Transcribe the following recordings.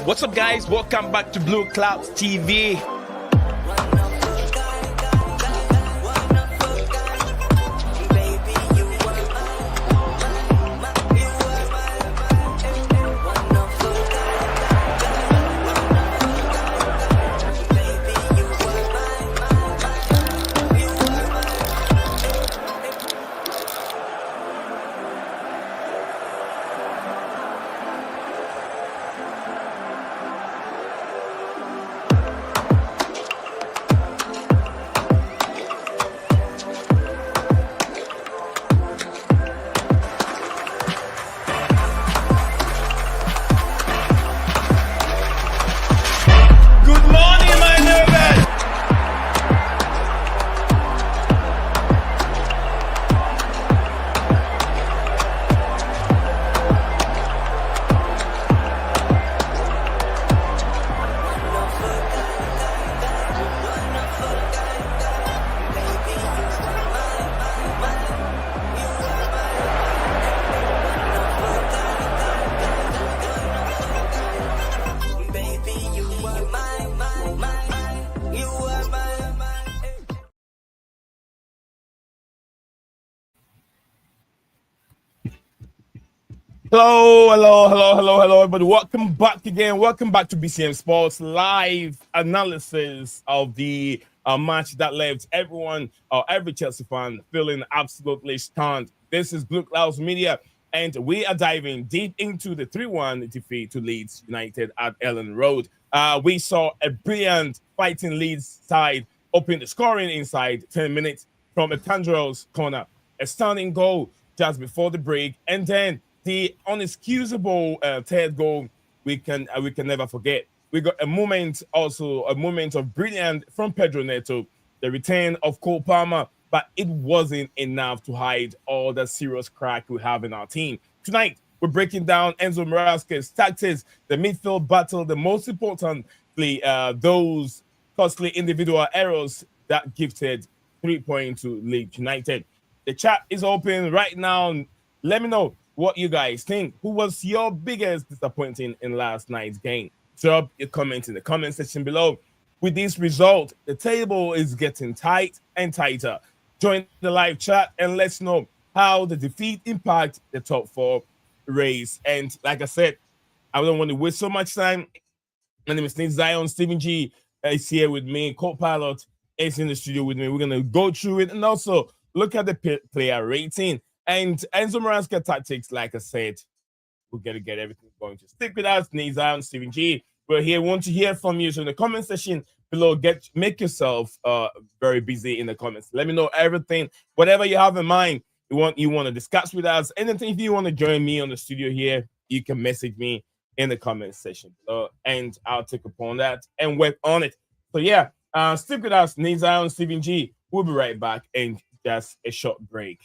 What's up, guys? Welcome back to Blue Clouds TV. Hello, everybody. Welcome back again. Welcome back to BCM Sports live analysis of the match that left everyone, every Chelsea fan, feeling absolutely stunned. This is BlueClouds Media, and we are diving deep into the 3-1 defeat to Leeds United at Elland Road. We saw a brilliant fighting Leeds side open the scoring inside 10 minutes from a Tangero's corner. A stunning goal just before the break, and then the unexcusable third goal we can never forget. We got a moment of brilliance from Pedro Neto, the return of Cole Palmer, but it wasn't enough to hide all the serious crack we have in our team. Tonight, we're breaking down Enzo Maresca's tactics, the midfield battle, the most importantly, those costly individual errors that gifted 3 points to Leeds United. The chat is open right now. Let me know what you guys think. Who was your biggest disappointing in last night's game? Drop your comments in the comment section below. With this result, the table is getting tight and tighter. Join the live chat and let's know how the defeat impacts the top 4 race. And like I said, I don't want to waste so much time. My name is Nate Zion. Stephen G is here with me. Co-pilot is in the studio with me. We're going to go through it and also look at the player rating. And Enzo Maresca tactics, like I said, we're going to get everything going. To stick with us, Nate Zion, Stephen G. We're here. We want to hear from you. So in the comment section below, make yourself very busy in the comments. Let me know everything, whatever you have in mind, you want to discuss with us. Anything, if you want to join me on the studio here, you can message me in the comment section below, and I'll take upon that and work on it. So yeah, stick with us, Nate Zion, Stephen G. We'll be right back in just a short break.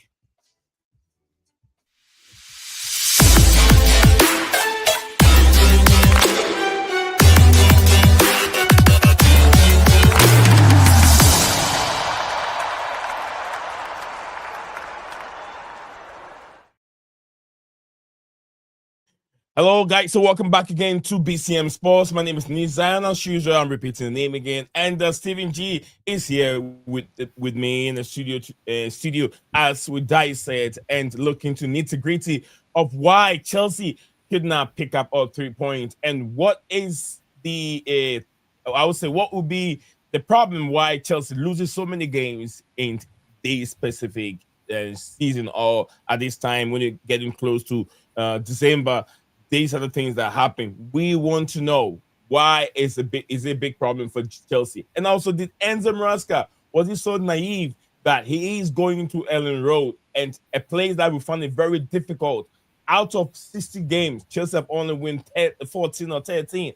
Hello, guys. So welcome back again to BCM Sports. My name is Nate Zion. As usual, I'm repeating the name again. And Stephen G is here with me in the studio as we dissect and look into nitty-gritty of why Chelsea could not pick up all 3 points and what is the, I would say, what would be the problem why Chelsea loses so many games in this specific season or at this time when you're getting close to December. These are the things that happen. We want to know why is it a big problem for Chelsea. And also, did Enzo Maresca, was he so naive that he is going to Elland Road and a place that we find it very difficult? Out of 60 games, Chelsea have only won 14 or 13.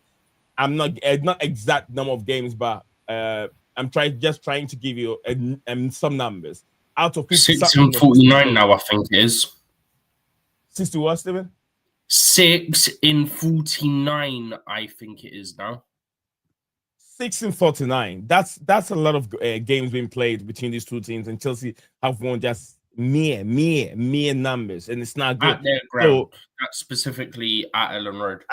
I'm not exact number of games, but I'm just trying to give you some numbers. Out of 6 and 49 now, I think it is. 60 what, Stephen? 6 in 49, I think it is now. 6 and 49. That's a lot of games being played between these two teams, and Chelsea have won just mere numbers, and it's not good. At their ground, specifically at Elland Road.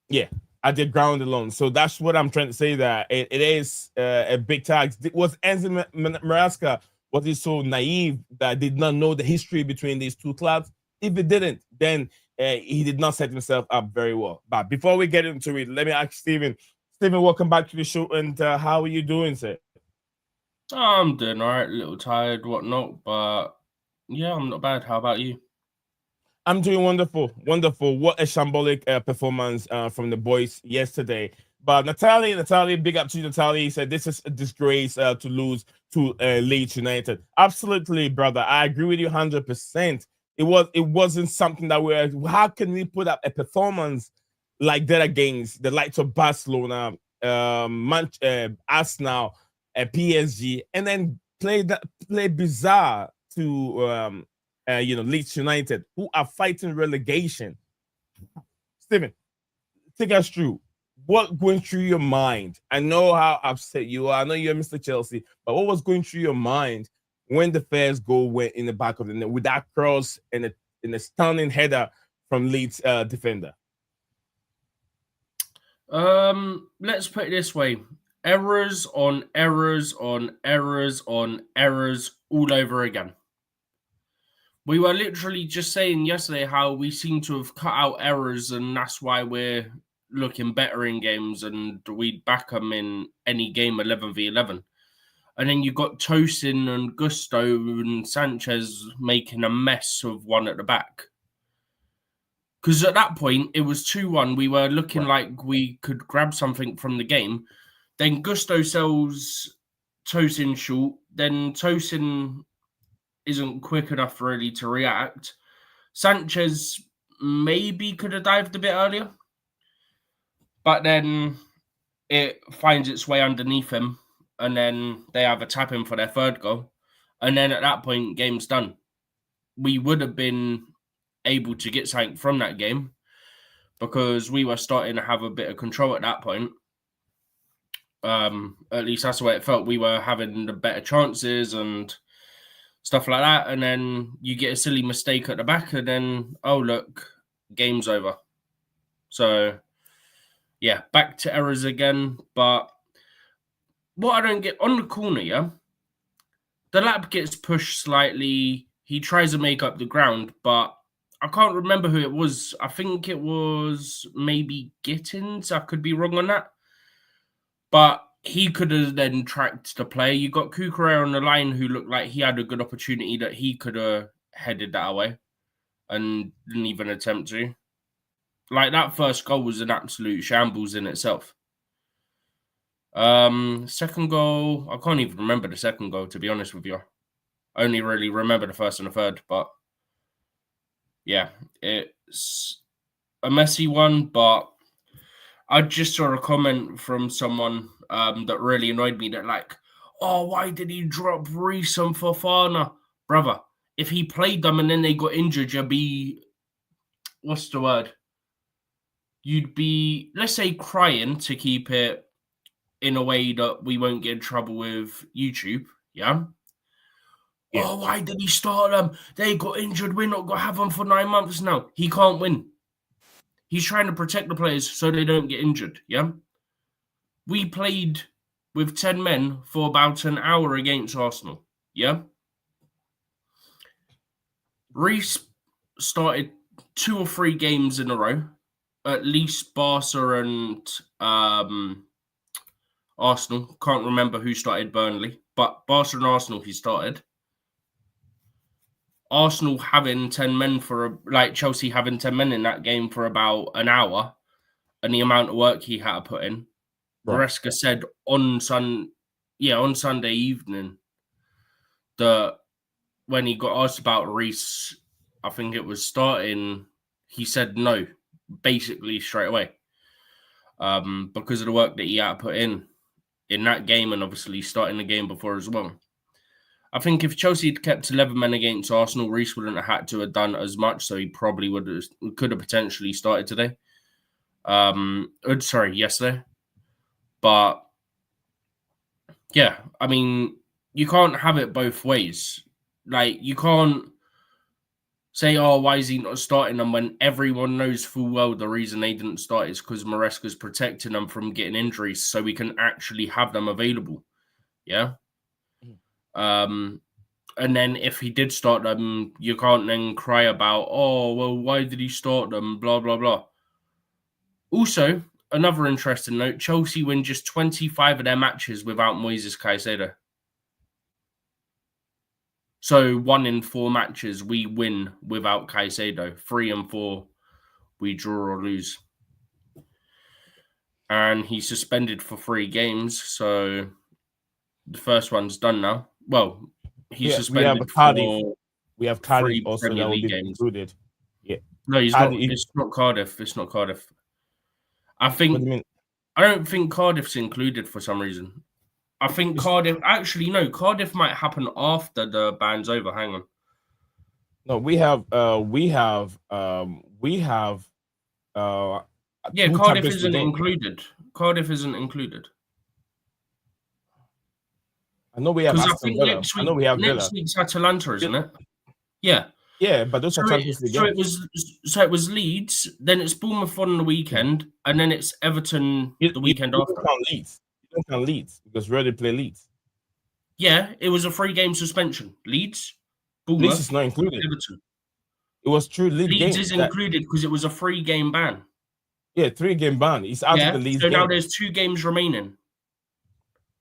Yeah, at the ground alone. So that's what I'm trying to say. That it is a big tag. Was Enzo Maresca, was he so naive that did not know the history between these two clubs? If he didn't, then he did not set himself up very well. But before we get into it, let me ask Stephen. Stephen, welcome back to the show. And how are you doing, sir? I'm doing all right, a little tired, whatnot, but yeah, I'm not bad. How about you? I'm doing wonderful, wonderful. What a shambolic performance from the boys yesterday. But Natalie, big up to you, Natalie. Said this is a disgrace to lose to Leeds United. Absolutely, brother. I agree with you 100%. It wasn't something that how can we put up a performance like that against the likes of Barcelona, Arsenal, PSG, and then play bizarre to Leeds United, who are fighting relegation. Stephen, take us through what going through your mind. I know how upset you are. I know you're Mr. Chelsea, but what was going through your mind when the first goal went in the back of the net with that cross and a stunning header from Leeds defender? Let's put it this way: errors on errors on errors on errors all over again. We were literally just saying yesterday how we seem to have cut out errors, and that's why we're looking better in games, and we'd back them in any game 11v11. And then you got Tosin and Gusto and Sanchez making a mess of one at the back. Because at that point, it was 2-1. We were looking like we could grab something from the game. Then Gusto sells Tosin short. Then Tosin isn't quick enough really to react. Sanchez maybe could have dived a bit earlier, but then it finds its way underneath him, and then they have a tap in for their third goal. And then at that point, game's done. We would have been able to get something from that game because we were starting to have a bit of control at that point. At least that's the way it felt. We were having the better chances and stuff like that, and then you get a silly mistake at the back, and then, oh, look, game's over. So, yeah, back to errors again. But what I don't get, on the corner, yeah, the lap gets pushed slightly. He tries to make up the ground, but I can't remember who it was. I think it was maybe Gittins. I could be wrong on that. But he could have then tracked the play. You got Kukurea on the line who looked like he had a good opportunity that he could have headed that away and didn't even attempt to. Like, that first goal was an absolute shambles in itself. Second goal, I can't even remember the second goal, to be honest with you. I only really remember the first and the third, but yeah, it's a messy one, but I just saw a comment from someone that really annoyed me that like, oh, why did he drop Reece and Fofana? Brother, if he played them and then they got injured, you'd be, what's the word? You'd be, let's say, crying to keep it in a way that we won't get in trouble with YouTube, yeah? Oh, why did he start them? They got injured. We're not going to have them for 9 months now. He can't win. He's trying to protect the players so they don't get injured, yeah? We played with 10 men for about an hour against Arsenal, yeah? Reece started 2 or 3 games in a row, at least Barca and Arsenal. Can't remember who started Burnley, but Barca and Arsenal he started. Arsenal having 10 men like Chelsea having 10 men in that game for about an hour, and the amount of work he had to put in. Maresca said on Sunday evening that when he got asked about Reece, I think it was starting, he said no, basically straight away, because of the work that he had to put in that game, and obviously starting the game before as well. I think if Chelsea had kept 11 men against Arsenal, Reece wouldn't have had to have done as much, so he probably could have potentially started today. Yesterday. But yeah, I mean, you can't have it both ways. Like, you can't say, oh, why is he not starting them when everyone knows full well the reason they didn't start is because Maresca's protecting them from getting injuries so we can actually have them available. Yeah. And then if he did start them, you can't then cry about, oh, well, why did he start them? Blah, blah, blah. Also, another interesting note, Chelsea win just 25 of their matches without Moises Caicedo. So 1 in 4 matches we win without Caicedo. 3 and 4 we draw or lose. And he's suspended for 3 games. So the first one's done now. Well, he's suspended for we have Cardiff 3 also Premier that will League be games. included. Yeah. No, he's not. It's not Cardiff. It's not Cardiff. I think. What do you mean? I don't think Cardiff's included for some reason. I think Cardiff. Actually, no. Cardiff might happen after the ban's over. Hang on. No, we have. Yeah, Cardiff isn't included. Cardiff isn't included. I know we have Aston Villa. I know we have Villa. Next week's Atalanta, isn't it? Yeah. Yeah, but those are Champions League games. So it was Leeds, then it's Bournemouth on the weekend, and then it's Everton the weekend after. You don't count Leeds because we already play Leeds. Yeah, it was a 3-game suspension. Leeds, Bournemouth, Leeds is not included. Everton. It was true. Leeds is included because it was a 3-game ban. Yeah, 3-game ban. It's out of the Leeds. So now there's 2 games remaining.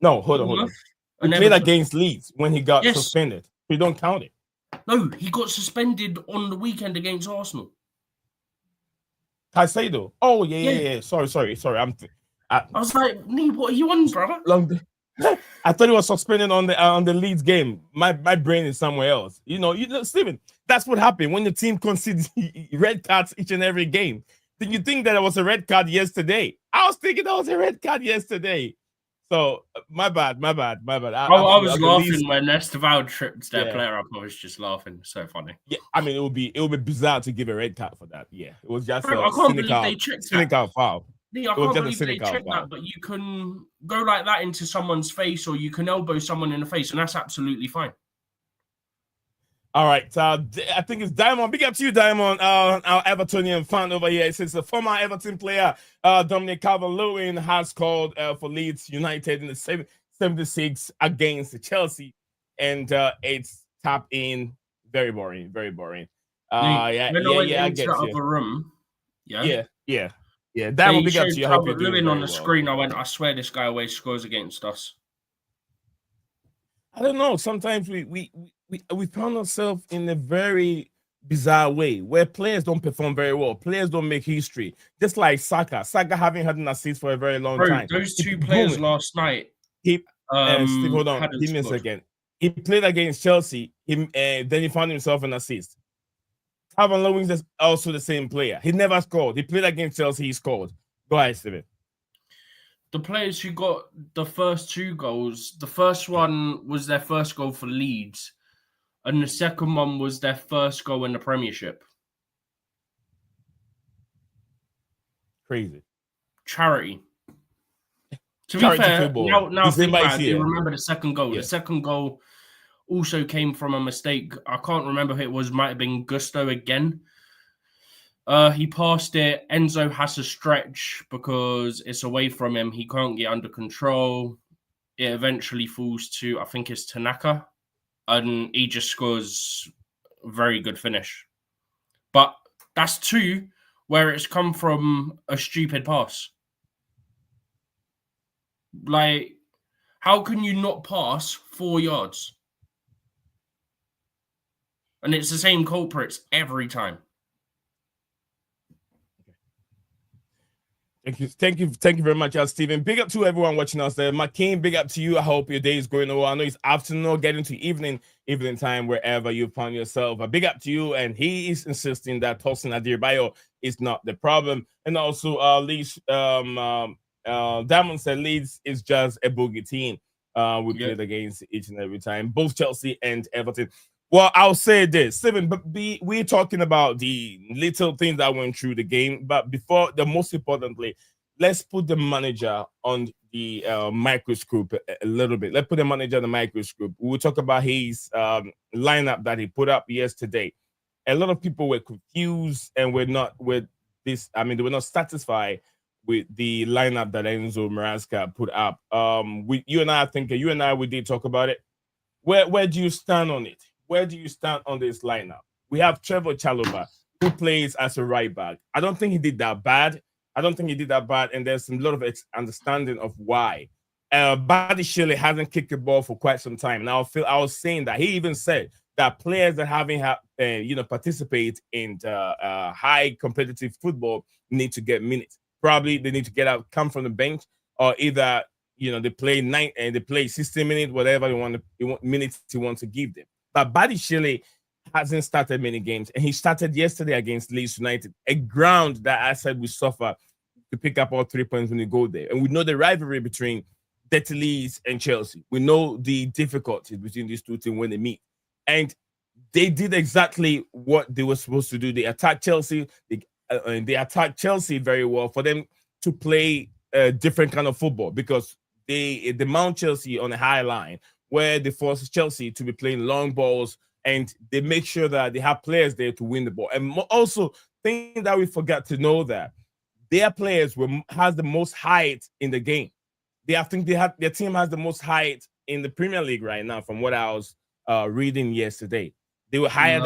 No, hold on. He played against Leeds when he got suspended. You don't count it. No, he got suspended on the weekend against Arsenal. Caicedo. Oh, yeah. Sorry. I was like, Nee, what are you on, brother? I thought he was suspended on the Leeds game. My brain is somewhere else. You know, Steven, that's what happened when the team concedes red cards each and every game. Did you think that it was a red card yesterday? I was thinking that was a red card yesterday. So my bad. I was laughing when Esteval tripped their player up. I was just laughing. So funny. Yeah, I mean it would be bizarre to give a red card for that. Yeah, it was just I can't believe they checked cynical foul. Yeah, I can't believe they checked that, but you can go like that into someone's face, or you can elbow someone in the face, and that's absolutely fine. All right, I think it's Diamond. Big up to you, Diamond, our Evertonian fan over here. It says the former Everton player, Tanaka Calvert-Lewin, has called for Leeds United in the 76 against Chelsea, and it's tapped in. Very boring. I get you. Room, yeah. Diamond, big up to you. Calvert-Lewin on the screen. I went, I swear this guy always scores against us. I don't know. Sometimes we found ourselves in a very bizarre way where players don't perform very well. Players don't make history. Just like Saka. Saka having had an assist for a very long time. Those 2 players last night. Steve, hold on. Give me a second. He played against Chelsea. Then he found himself an assist. Calvert-Lewin is also the same player. He never scored. He played against Chelsea. He scored. Go ahead, Steven. The players who got the first 2 goals, the first one was their first goal for Leeds, and the second one was their first goal in the Premiership. Crazy. Charity. To be fair, now think about it, you remember the second goal. Yeah. The second goal also came from a mistake. I can't remember who it was. Might have been Gusto again. He passed it. Enzo has to stretch because it's away from him. He can't get under control. It eventually falls to, I think it's Tanaka. And he just scores a very good finish. But that's 2 where it's come from a stupid pass. Like, how can you not pass 4 yards? And it's the same culprits every time. Thank you very much, Stephen. Big up to everyone watching us there. McCain, big up to you. I hope your day is going well. I know it's afternoon, getting to evening time, wherever you find yourself. A big up to you. And he is insisting that Tosin Adarabioyo is not the problem. And also, Leeds, Diamond said Leeds is just a boogie team. We played against each and every time, both Chelsea and Everton. Well, I'll say this, Steven, but we're talking about the little things that went through the game. But most importantly, let's put the manager on the microscope a little bit. Let's put the manager on the microscope. We'll talk about his lineup that he put up yesterday. a lot of people were confused and were not with this. I mean, they were not satisfied with the lineup that Enzo Maresca put up. You and I, we did talk about it. Where do you stand on it? Where do you stand on this lineup? We have Trevor Chalobah, who plays as a right back. I don't think he did that bad. And there's a lot of understanding of why. Badiashile hasn't kicked the ball for quite some time. Now I was saying that he even said that players that participate in high competitive football need to get minutes. Probably they need to come from the bench, or either they play 9 and they play 60 minutes, whatever minutes you want to give them. But Badiashile hasn't started many games, and he started yesterday against Leeds United, a ground that I said we suffer to pick up all 3 points when we go there. And we know the rivalry between Dirty Leeds and Chelsea. We know the difficulties between these two teams when they meet. And they did exactly what they were supposed to do. They attacked Chelsea. They attacked Chelsea very well for them to play a different kind of football, because they mount Chelsea on a high line where they force Chelsea to be playing long balls, and they make sure that they have players there to win the ball. And also, thing that we forgot to know that their players has the most height in the game. Their team has the most height in the Premier League right now, from what I was reading yesterday. They were higher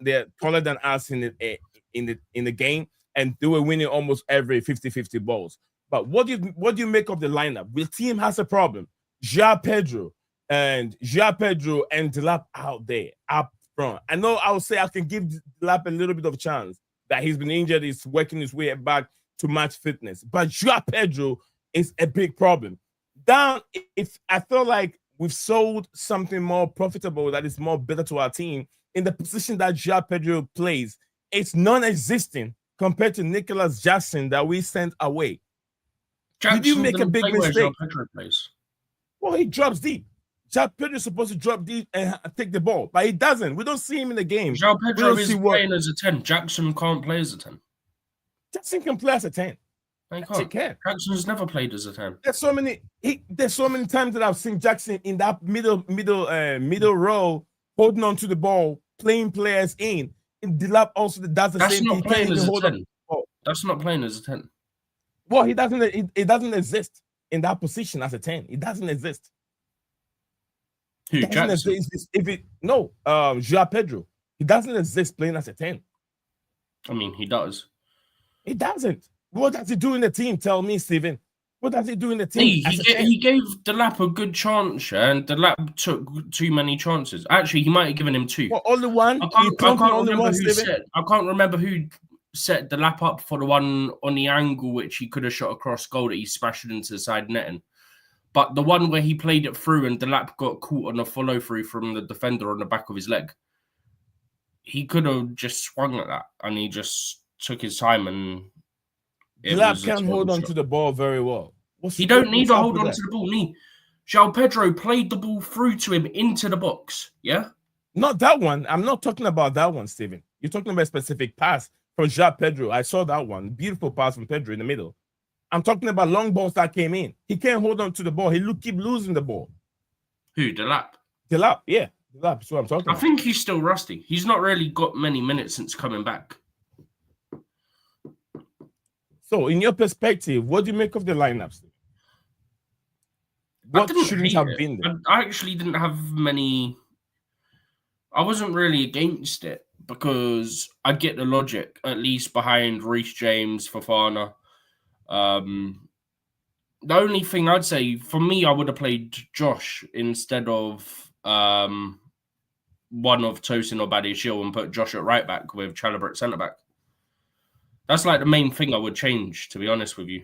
they're taller than us in the game, and they were winning almost every 50-50 balls. But what do you make of the lineup? The team has a problem. João Pedro and Delap out there up front. I know I would say I can give Delap a little bit of a chance that he's been injured, he's working his way back to match fitness. But João Pedro is a big problem. If I feel like we've sold something more profitable that is more better to our team in the position that João Pedro plays, it's non-existent compared to Nicholas Jackson that we sent away. Did you make a big mistake? Well, he drops deep. João Pedro is supposed to drop deep and take the ball, but he doesn't. We don't see him in the game. João Pedro is playing as a 10. Jackson can't play as a 10. Jackson can play as a 10. He can't. Jackson's never played as a 10. There's so many times that I've seen Jackson in that middle row, holding on to the ball, playing players in. And Delap also does the same thing. That's not playing as a 10. Well, he doesn't. It doesn't exist in that position as a 10. It doesn't exist. Who, Jackson? João Pedro. He doesn't exist playing as a 10. I mean, he does. He doesn't. What does he do in the team? Tell me, Stephen. What does he do in the team? He gave Delap a good chance, and Delap took too many chances. Actually, he might have given him 2. Well, only one. I can't remember who set Delap up for the one on the angle which he could have shot across goal that he smashed into the side netting. But the one where he played it through and Delap got caught on a follow through from the defender on the back of his leg, he could have just swung at that, and he just took his time. And Delap can hold on to the ball very well. He don't need to hold on to the ball. João Pedro played the ball through to him into the box. Yeah, not that one. I'm not talking about that one, Stephen. You're talking about a specific pass from João Pedro. I saw that one. Beautiful pass from Pedro in the middle. I'm talking about long balls that came in. He can't hold on to the ball. He keep losing the ball. Who, Delap? Delap, yeah. Delap, that's what I'm talking about. I think he's still rusty. He's not really got many minutes since coming back. So, in your perspective, what do you make of the lineups? What shouldn't have been there? I actually didn't have many. I wasn't really against it because I get the logic, at least behind Reece James, Fofana. The only thing I'd say, for me, I would have played Josh instead of one of Tosin or Badiashile and put Josh at right back with Chalobah at centre back. That's like the main thing I would change, to be honest with you.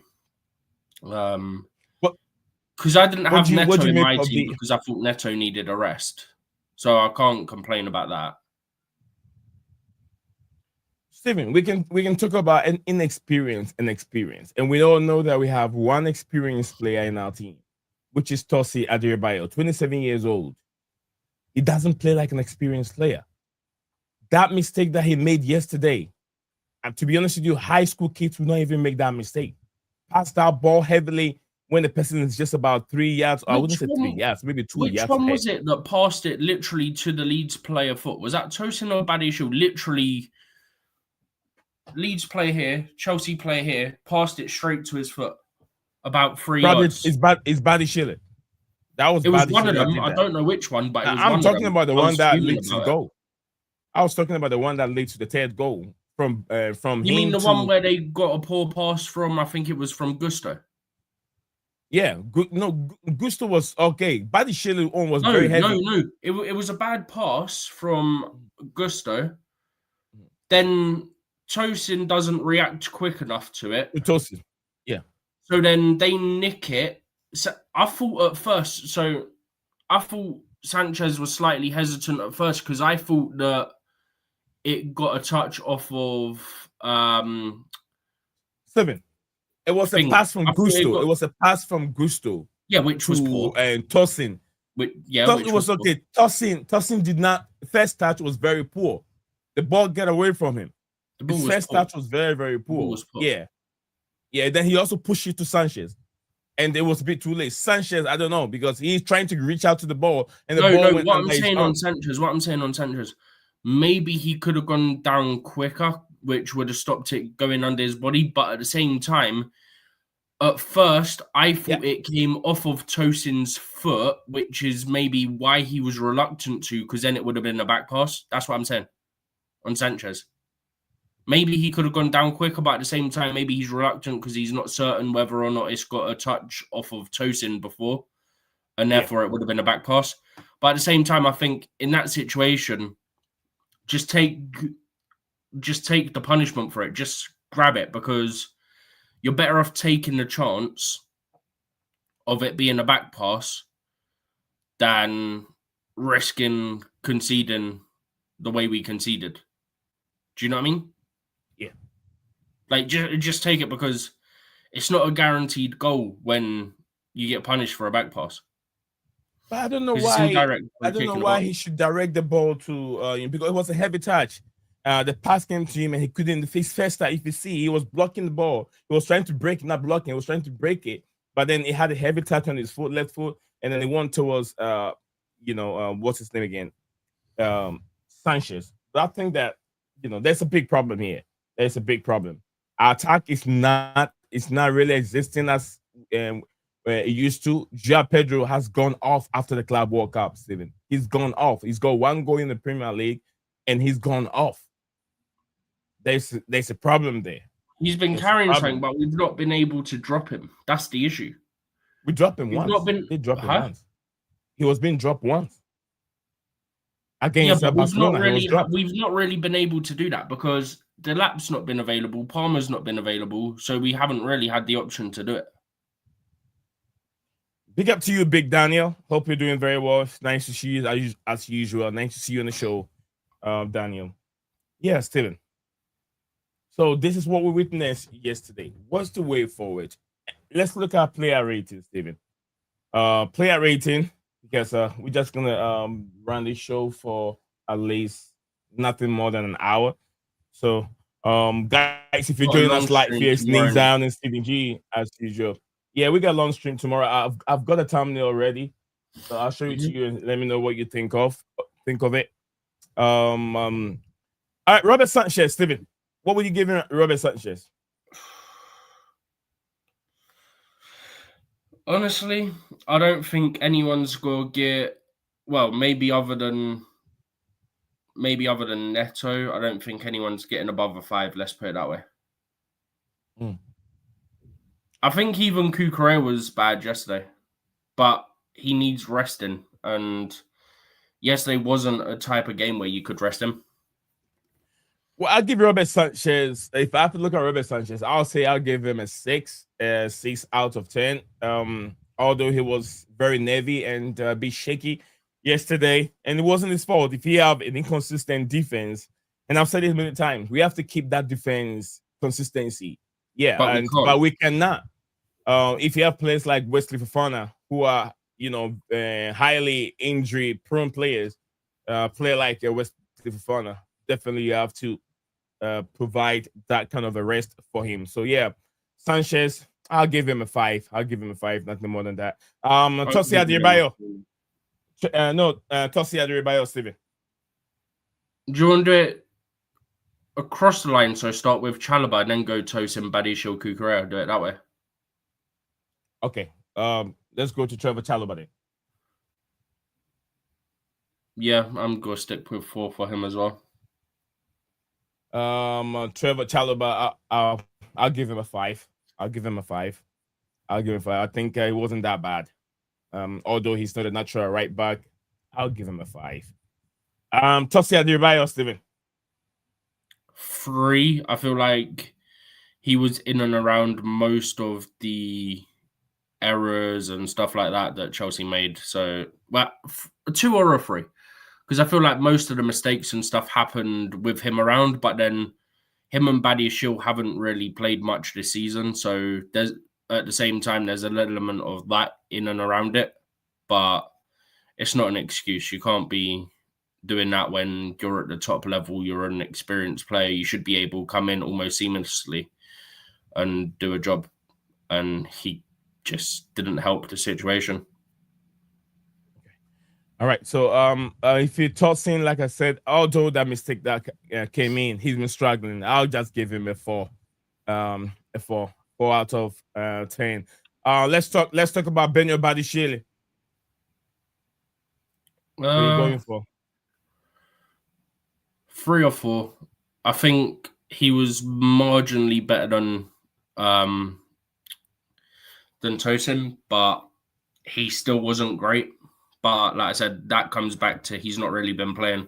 Because I didn't have Neto in my team because I thought Neto needed a rest. So I can't complain about that. Stephen, we can talk about an inexperience and experience. And we all know that we have one experienced player in our team, which is Tosin Adarabioyo, 27 years old. He doesn't play like an experienced player. That mistake that he made yesterday, and to be honest with you, high school kids will not even make that mistake. Pass that ball heavily when the person is just about 3 yards. I wouldn't say 3 yards, maybe 2 yards. Which one was it that passed it literally to the Leeds player foot? Was that Tosin or Bijol? Literally, Leeds player here, Chelsea player here, passed it straight to his foot, about 3 yards. It's Bijol. That was. It was one of them. I don't know which one, but it was I'm talking about the one that leads to the goal. I was talking about the one that leads to the third goal from. You mean the one where they got a poor pass from? I think it was from Gusto. Yeah, Gusto was okay. Bijol on was very heavy. No. It was a bad pass from Gusto. Then Tosin doesn't react quick enough to it. Tosin, yeah. So then they nick it. So I thought Sanchez was slightly hesitant at first because I thought that it got a touch off of 7. It was a pass from Gusto. It was a pass from Gusto. Yeah, which was poor. And Tosin. It was okay. Tosin did not. First touch was very poor. The ball got away from him. His first touch was very, very poor. Yeah. Then he also pushed it to Sanchez. And it was a bit too late. Sanchez, I don't know, because he's trying to reach out to the ball. And the ball went what I'm saying on Sanchez, maybe he could have gone down quicker, which would have stopped it going under his body. But at the same time, at first, I thought it came off of Tosin's foot, which is maybe why he was reluctant to, because then it would have been a back pass. That's what I'm saying on Sanchez. Maybe he could have gone down quicker, but at the same time, maybe he's reluctant because he's not certain whether or not it's got a touch off of Tosin before, and therefore it would have been a back pass. But at the same time, I think in that situation, just take the punishment for it. Just grab it, because you're better off taking the chance of it being a back pass than risking conceding the way we conceded. Do you know what I mean? Yeah. Like, just take it, because it's not a guaranteed goal when you get punished for a back pass. But I don't know why. I don't know why he should direct the ball to because it was a heavy touch. The pass came to him and he couldn't face first. If you see, he was blocking the ball. He was trying to break it, not blocking. He was trying to break it, but then he had a heavy touch on his foot, left foot, and then he went towards what's his name again, Sanchez. But I think that there's a big problem here. There's a big problem. Our attack is not really existing as it used to. Pedro has gone off after the Club World Cup, Steven. He's gone off. He's got one goal in the Premier League, and he's gone off. There's a problem there. He's been carrying something, but we've not been able to drop him. That's the issue. We dropped him once. They dropped him once. He was being dropped once. Against Barcelona, we've not really been able to do that because the lap's not been available, Palmer's not been available, so we haven't really had the option to do it. Big up to you, Big Daniel. Hope you're doing very well. It's nice to see you as usual. Nice to see you on the show, Daniel. Yeah, Steven. So this is what we witnessed yesterday. What's the way forward? Let's look at player rating, Steven. Player rating, because we're just gonna run this show for at least nothing more than an hour. So guys, if you're joining us live here, it's Nate Down and Stephen G as usual. Yeah, we got a long stream tomorrow. I've got a thumbnail already, so I'll show it to you and let me know what you think of it. All right, Robert Sanchez, Steven. What would you give him, Robert Sanchez? Honestly, I don't think anyone's gonna get maybe other than Neto. I don't think anyone's getting above a 5. Let's put it that way. I think even Cucurella was bad yesterday, but he needs resting. And yesterday wasn't a type of game where you could rest him. Well, I'll give Robert Sanchez, if I have to look at Robert Sanchez, I'll give him a 6 out of 10. Although he was very nervy and a bit shaky yesterday, and it wasn't his fault. If you have an inconsistent defense, and I've said it many times, we have to keep that defense consistency. Yeah, but we cannot. If you have players like Wesley Fofana, who are highly injury-prone players, player like Wesley Fofana, definitely you have to provide that kind of a rest for him. So yeah, Sanchez, I'll give him a 5. I'll give him a 5, nothing more than that. I'll Tosin give him a Adarabioyo. 4. No, Tosin Adarabioyo, Steven. Do you want to do it across the line? So start with Chalobah and then go Tosin, Bijol, Cucurella. Do it that way. Okay. Let's go to Trevor Chalobah then. Yeah, I'm gonna stick with 4 for him as well. Trevor Chalobah, I'll give him a 5. I'll give him a 5. I think it wasn't that bad. Although he's not a natural right back, I'll give him a 5. Tosin Adarabioyo, Steven. 3. I feel like he was in and around most of the errors and stuff like that Chelsea made. So, well, a 2 or a 3. Because I feel like most of the mistakes and stuff happened with him around, but then him and Bijol haven't really played much this season. So there's at the same time there's an element of that in and around it, but it's not an excuse. You can't be doing that when you're at the top level. You're an experienced player. You should be able to come in almost seamlessly and do a job. And he just didn't help the situation. All right. So if you're tossing, like I said, although that mistake that came in, he's been struggling. I'll just give him a 4. A 4 out of 10. Let's talk about Benyo Badishile. What are you going for? 3 or 4. I think he was marginally better than Tosin, but he still wasn't great. But like I said, that comes back to he's not really been playing.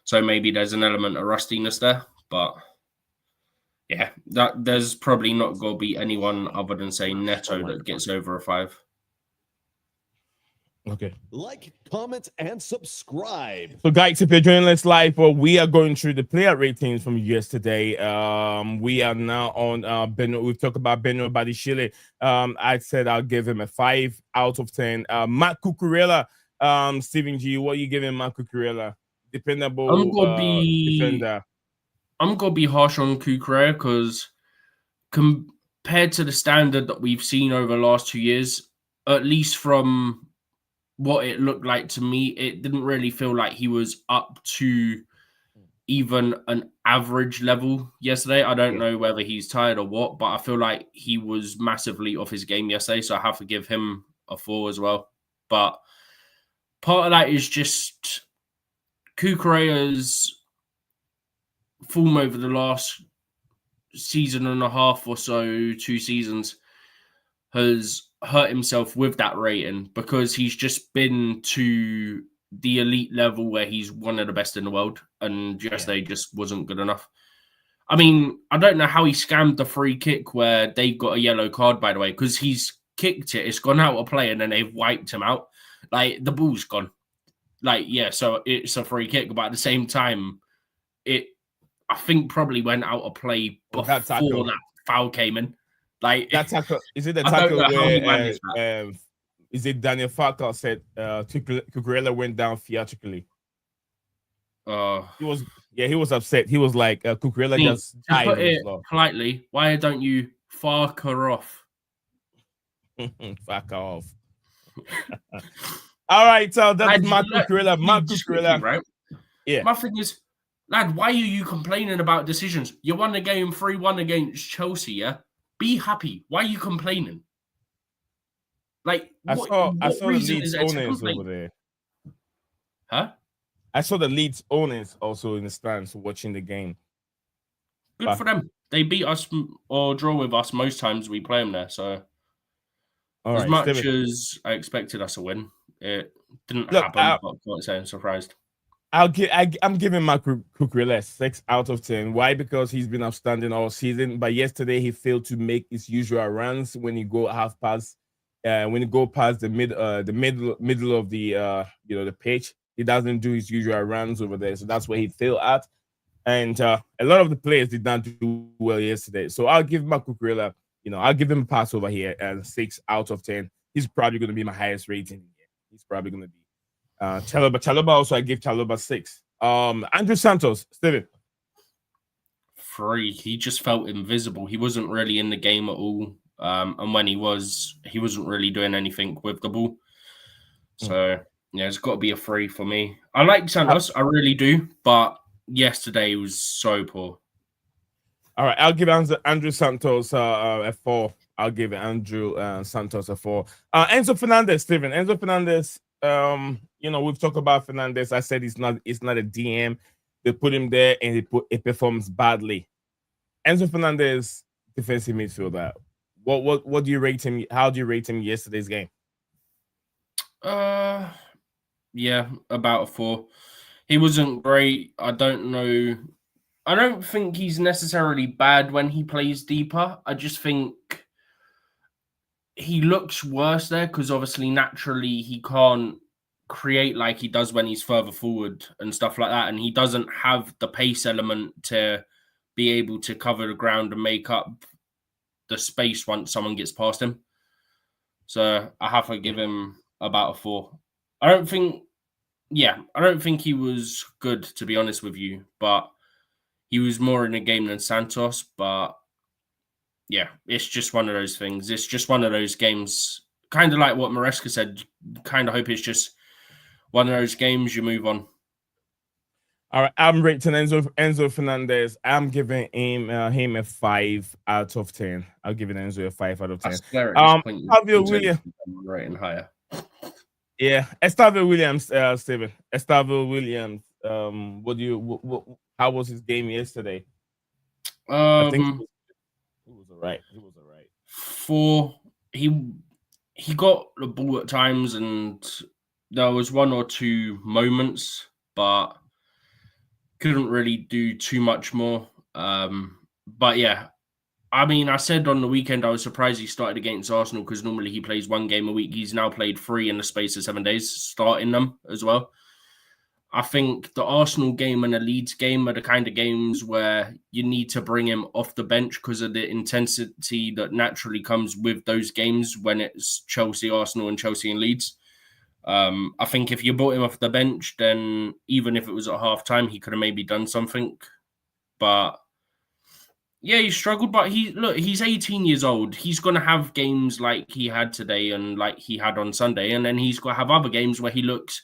So maybe there's an element of rustiness there. But yeah, that there's probably not going to be anyone other than, say, Neto that gets over a 5. Okay. Like, comment, and subscribe. So, guys, if you're joining us live, we are going through the player ratings from yesterday. We are now on we've talked about Benyo Badishile. I said I'll give him a 5 out of 10. Matt Cucurella, Stephen G, what are you giving Matt Cucurella? Dependable defender. I'm gonna be harsh on Cucurella because compared to the standard that we've seen over the last 2 years, at least from what it looked like to me, it didn't really feel like he was up to even an average level yesterday. I don't know whether he's tired or what, but I feel like he was massively off his game yesterday, so I have to give him a 4 as well. But part of that is just Cucurella's form over the last season and a half or so, 2 seasons, has hurt himself with that rating because he's just been to the elite level where he's one of the best in the world, and yesterday just wasn't good enough. I mean, I don't know how he scammed the free kick where they got a yellow card, by the way, because he's kicked it, it's gone out of play, and then they've wiped him out. Like, the ball's gone. Like, yeah, so it's a free kick, but at the same time, it, I think, probably went out of play before that foul came in. Like, that tackle, is it the tackle where is it Daniel Farker said Cucurella went down theatrically? He was upset. He was like, Cucurella just died. To put it politely, why don't you Farker off? Fuck off. All right, so that's Mark Cucurella. Mark Cucurella, right? Yeah. My thing is, lad, why are you complaining about decisions? You won the game 3-1 against Chelsea, yeah? Be happy. Why are you complaining? Like, I saw the Leeds owners over there. Huh? I saw the Leeds owners also in the stands watching the game. Good for them. They beat us or draw with us most times we play them there. So, as much as I expected us to win, it didn't happen. But I can't say I'm surprised. I'm giving Mark Cucurella 6 out of 10. Why? Because he's been outstanding all season. But yesterday he failed to make his usual runs when he go half past. When he go past the middle of the the pitch, he doesn't do his usual runs over there. So that's where he failed at. And a lot of the players did not do well yesterday. So I'll give Mark Cucurella, I'll give him a pass over here and 6 out of 10. He's probably going to be my highest rating. He's probably going to be. Chalobah also, I give Chalobah 6. Andrew Santos, Steven. 3. He just felt invisible. He wasn't really in the game at all. And when he wasn't really doing anything with the ball. So yeah, it's got to be a 3 for me. I like Santos, I really do, but yesterday was so poor. All right, I'll give Andrew Santos a 4. I'll give Andrew Santos a 4. Enzo Fernandez, Steven. Enzo Fernandez. We've talked about Fernandez. I said it's not a DM. They put him there and he performs badly. Enzo Fernandez, defensive midfielder. What do you rate him? How do you rate him yesterday's game? Yeah, about a 4. He wasn't great. I don't know. I don't think he's necessarily bad when he plays deeper. I just think he looks worse there because obviously naturally he can't create like he does when he's further forward and stuff like that. And he doesn't have the pace element to be able to cover the ground and make up the space once someone gets past him. So I have to give him about a 4. I don't think he was good, to be honest with you, but he was more in the game than Santos. But yeah, it's just one of those things. It's just one of those games, kind of like what Maresca said. Kind of hope it's just one of those games you move on. All right, I'm rating Enzo Fernandez. I'm giving him a 5 out of 10. I'll give Enzo a 5 out of 10. Estavio Williams rating higher. Yeah, Estavio Williams, Steven. Estavio Williams. How was his game yesterday? I think he was all right. 4. He got the ball at times, and there was 1 or 2 moments, but couldn't really do too much more. But yeah, I mean, I said on the weekend I was surprised he started against Arsenal because normally he plays 1 game a week. He's now played 3 in the space of 7 days, starting them as well. I think the Arsenal game and the Leeds game are the kind of games where you need to bring him off the bench because of the intensity that naturally comes with those games when it's Chelsea, Arsenal, and Chelsea and Leeds. I think if you brought him off the bench, then even if it was at half-time, he could have maybe done something. But yeah, he struggled. But he's 18 years old. He's going to have games like he had today and like he had on Sunday. And then he's going to have other games where he looks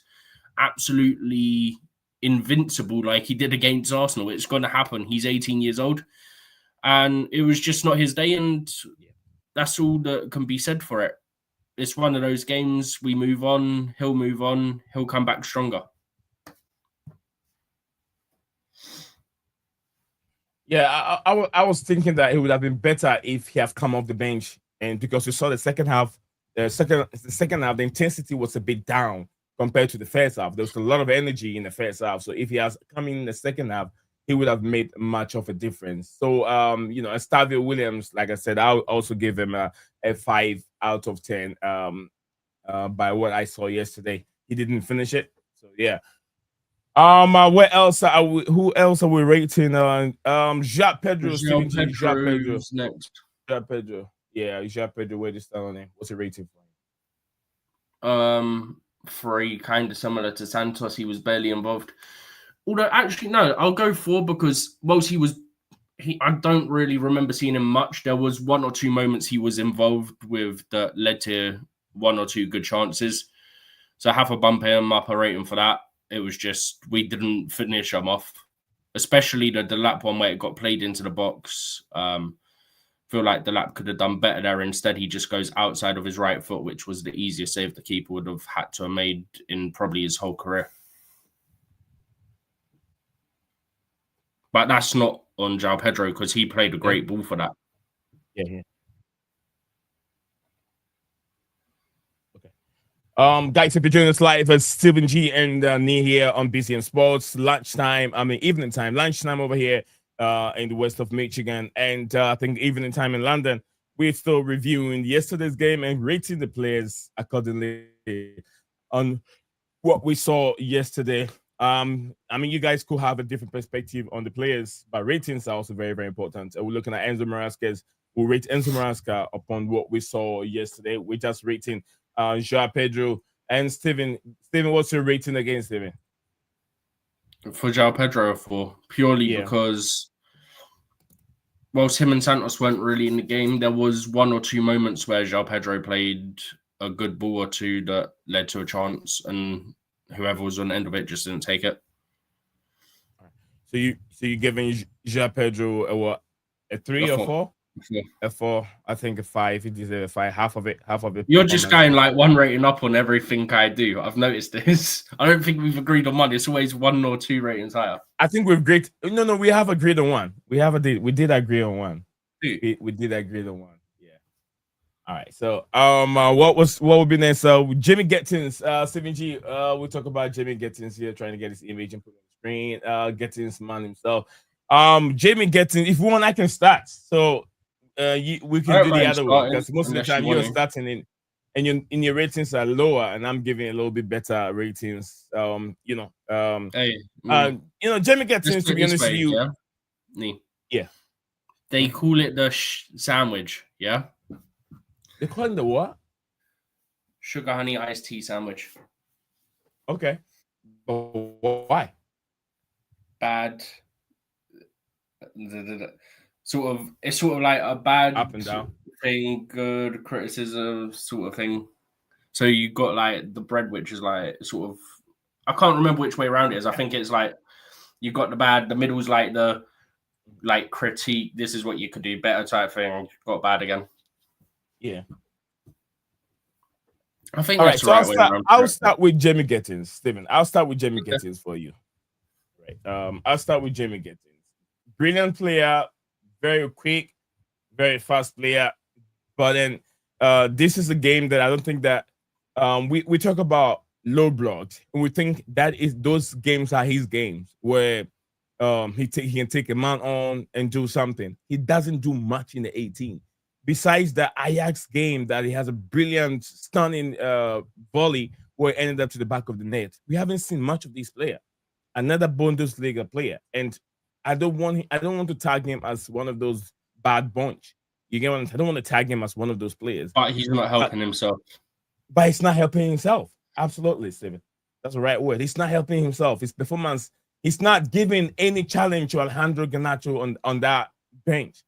absolutely invincible like he did against Arsenal. It's going to happen. He's 18 years old. And it was just not his day. And that's all that can be said for it. It's one of those games. We move on. He'll move on. He'll come back stronger. Yeah, I was thinking that it would have been better if he had come off the bench, and because we saw the second half, the intensity was a bit down compared to the first half. There was a lot of energy in the first half. So if he has come in the second half, he would have made much of a difference. So Estavio Williams, like I said, I'll also give him a 5 out of 10 by what I saw yesterday. He didn't finish it. So yeah. Where else who else are we rating? Jacques Pedro, Steven G. Jacques Pedro next. Jacques Pedro. Yeah, Jacques Pedro, where this down on him? What's the rating for him? 3, kind of similar to Santos. He was barely involved. Although actually no, I'll go 4 because whilst I don't really remember seeing him much. There was 1 or 2 moments he was involved with that led to 1 or 2 good chances. So I have to bump him up a rating for that. It was just we didn't finish him off, especially the lap one where it got played into the box. Feel like the lap could have done better there. Instead, he just goes outside of his right foot, which was the easiest save the keeper would have had to have made in probably his whole career. But that's not on João Pedro because he played a great ball for that. Yeah. Guys, if you're joining us live, it's Steven G and Nii here on BCM Sports. Evening time, lunchtime over here in the west of Michigan. And I think evening time in London. We're still reviewing yesterday's game and rating the players accordingly on what we saw yesterday. You guys could have a different perspective on the players, but ratings are also very, very important. We're looking at Enzo Maresca. We'll rate Enzo Maresca upon what we saw yesterday. We're just rating João Pedro and Steven. Steven, what's your rating again, Steven? For João Pedro, purely because whilst him and Santos weren't really in the game, there was one or two moments where João Pedro played a good ball or two that led to a chance, and whoever was on the end of it just didn't take it. So you giving João Pedro a 3 or 4? A 4, I think a 5. He deserves a 5. Half of it. You're just going like one rating up on everything I do. I've noticed this. I don't think we've agreed on one. It's always 1 or 2 ratings higher. I think we've agreed. No, we have agreed on 1. We did agree on 1. We did agree on 1. Yeah. All right. So what would be next? So Jimmy Gettins, 7G. We'll talk about Jimmy Gettins here, trying to get his image and put it on the screen. Gettins man himself. Jimmy Gettins. If you want, I can start. So. We can do the other way because most of the time you're starting in, and your ratings are lower, and I'm giving a little bit better ratings. Jimmy Gettins, to be honest with you, yeah. They call it the sandwich, yeah. They call it the what? Sugar honey iced tea sandwich. Okay, but why? Bad. It's sort of like a bad up and down thing, good criticism sort of thing. So you got like the bread, which is like sort of, I can't remember which way around it is. I think it's like you got the bad, the middle's like the critique. This is what you could do better type thing. Got bad again. Yeah. I think. All right. So I'll start with Jimmy Gettins, Stephen. I'll start with Jimmy Gettins for you. Right. I'll start with Jimmy Gettins. Brilliant player. Very quick, very fast player. But then this is a game that I don't think that we talk about low blocks, and we think that is those games are his games where he can take a man on and do something. He doesn't do much in the 18. Besides the Ajax game that he has a brilliant, stunning volley where it ended up to the back of the net. We haven't seen much of this player. Another Bundesliga player. And I don't want to tag him as one of those bad bunch. You get what I don't want to tag him as one of those players. But he's not helping himself. But he's not helping himself. Absolutely, Steven. That's the right word. He's not helping himself. His performance, he's not giving any challenge to Alejandro Garnacho on that bench.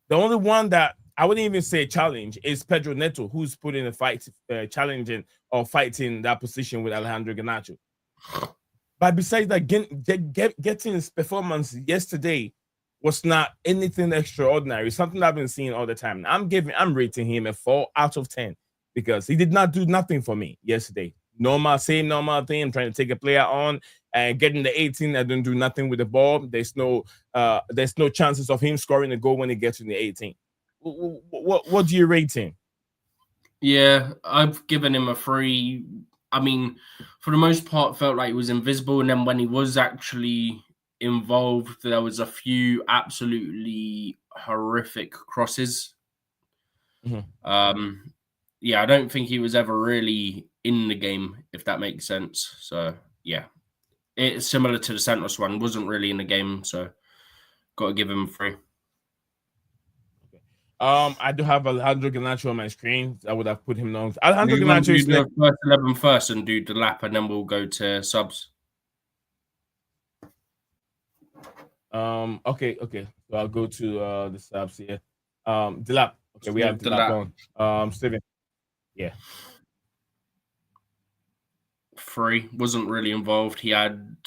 The only one that I wouldn't even say challenge is Pedro Neto, who's putting a fight, challenging or fighting that position with Alejandro Garnacho. But besides that, getting his performance yesterday was not anything extraordinary. Something I've been seeing all the time. I'm rating him a 4 out of 10 because he did not do nothing for me yesterday. Normal thing. I'm trying to take a player on and getting the 18. I don't do nothing with the ball. There's no chances of him scoring a goal when he gets in the 18. What do you rate him? Yeah, I've given him a 3. I mean, for the most part, felt like he was invisible. And then when he was actually involved, there was a few absolutely horrific crosses. Mm-hmm. Yeah, I don't think he was ever really in the game, if that makes sense. So, yeah, it's similar to the Santos one. Wasn't really in the game, so got to give him a 3. I do have Alejandro Garnacho on my screen. I would have put him on. Alejandro Garnacho is the first 11 first and do the lap, and then we'll go to subs. Okay. So I'll go to the subs here. The lap. Okay, we have the lap on. Steven. Yeah. 3. Wasn't really involved. He had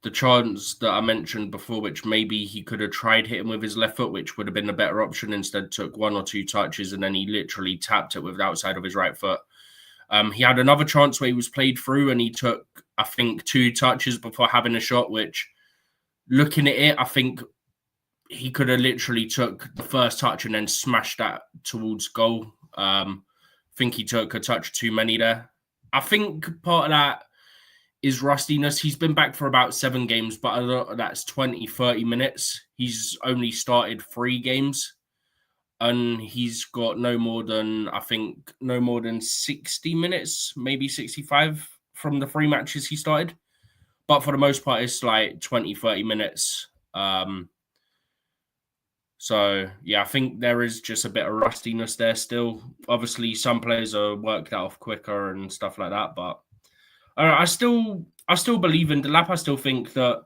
the chance that I mentioned before, which maybe he could have tried hitting with his left foot, which would have been a better option. Instead, took 1 or 2 touches, and then he literally tapped it with the outside of his right foot. He had another chance where he was played through, and he took, I think, 2 touches before having a shot, which, looking at it, I think he could have literally took the first touch and then smashed that towards goal. I think he took a touch too many there. I think part of that is rustiness. He's been back for about 7 games, but a lot of that's 20, 30 minutes. He's only started 3 games, and he's got no more than 60 minutes, maybe 65 from the 3 matches he started. But for the most part, it's like 20, 30 minutes. So, yeah, I think there is just a bit of rustiness there still. Obviously, some players are worked out off quicker and stuff like that, but I still believe in Delap. I still think that,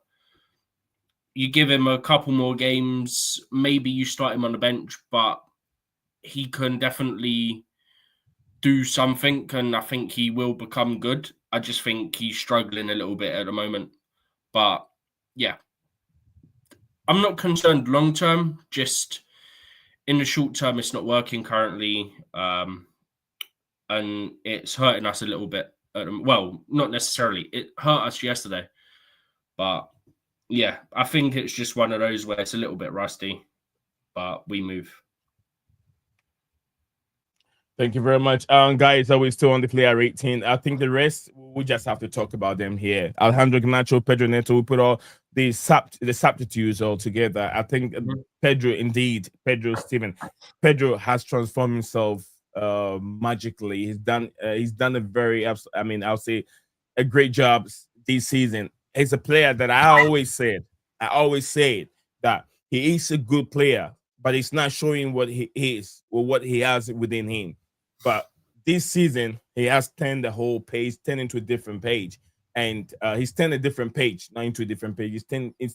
you give him a couple more games, maybe you start him on the bench, but he can definitely do something, and I think he will become good. I just think he's struggling a little bit at the moment. But yeah, I'm not concerned long term, just in the short term, it's not working currently. And it's hurting us a little bit. Well, not necessarily. It hurt us yesterday. But yeah, I think it's just one of those where it's a little bit rusty, but we move. Thank you very much. Guys, are we still on the player rating? I think the rest, we just have to talk about them here. Alejandro Garnacho, Pedro Neto, we put all the substitutes all together. I think Pedro has transformed himself magically. He's done a very, I'll say a great job this season. He's a player that I always said that he is a good player, but he's not showing what he is or what he has within him. But this season, he has turned the whole page, turned into a different page. And he's turned a different page, not into a different page. He's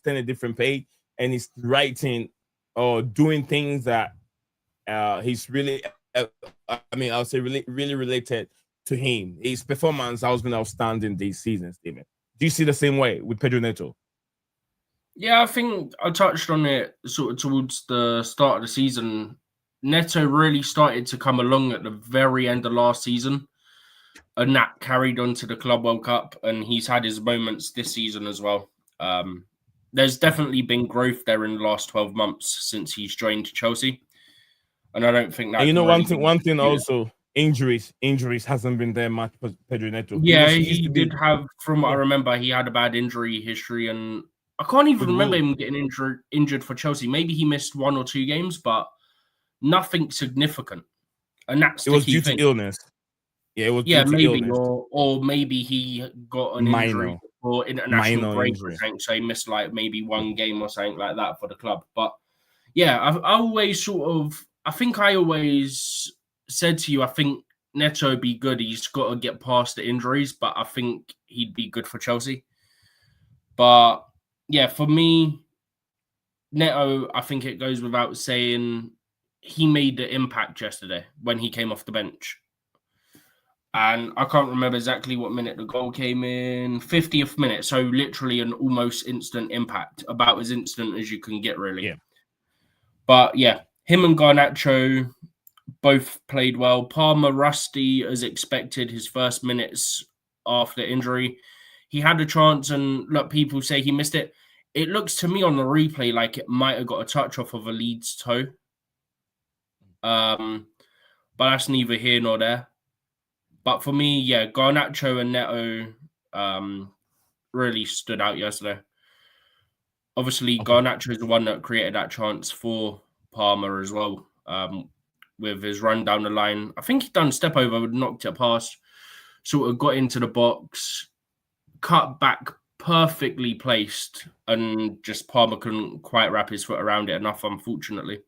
turned a different page, and he's writing or doing things that he's really, I'll say really, really related to him. His performance has been outstanding this season, Stephen. Do you see the same way with Pedro Neto? Yeah, I think I touched on it sort of towards the start of the season. Neto really started to come along at the very end of last season, and that carried on to the Club World Cup, and he's had his moments this season as well. There's definitely been growth there in the last 12 months since he's joined Chelsea, and I don't think that. And one thing also, injuries hasn't been there much for Pedro Neto. Yeah, he did have, from what I remember, he had a bad injury history, and I can't even remember him getting injured for Chelsea. Maybe he missed 1 or 2 games, but nothing significant. And that's it was due to illness. Yeah, it was due to illness. Or maybe he got an injury or international break or something, so he missed like maybe 1 game or something like that for the club. But yeah, I always said to you, I think Neto would be good. He's got to get past the injuries, but I think he'd be good for Chelsea. But yeah, for me, Neto, I think it goes without saying, he made the impact yesterday when he came off the bench. And I can't remember exactly what minute the goal came in. 50th minute. So literally an almost instant impact. About as instant as you can get, really. Yeah. But yeah, him and Garnacho both played well. Palmer rusty as expected his first minutes after injury. He had a chance, and look, people say he missed it. It looks to me on the replay like it might have got a touch off of a Leeds toe. But that's neither here nor there. But for me, yeah, Garnacho and Neto really stood out yesterday. Obviously, Garnacho is the one that created that chance for Palmer as well, with his run down the line. I think he done step over, knocked it past, sort of got into the box, cut back, perfectly placed, and just Palmer couldn't quite wrap his foot around it enough, unfortunately.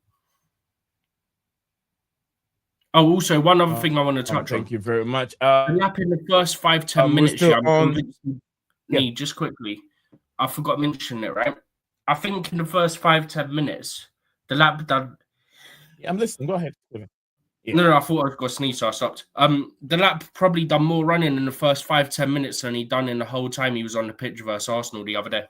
Oh, also, one other thing I want to touch on. Thank you very much. The lap in the first 5-10 minutes, just quickly. I forgot to mention it, right? I think in the first 5-10 minutes, the lap done. Yeah, I'm listening. Go ahead. Yeah. No, I thought I was going to sneeze, so I stopped. The lap probably done more running in the first 5-10 minutes than he done in the whole time he was on the pitch versus Arsenal the other day.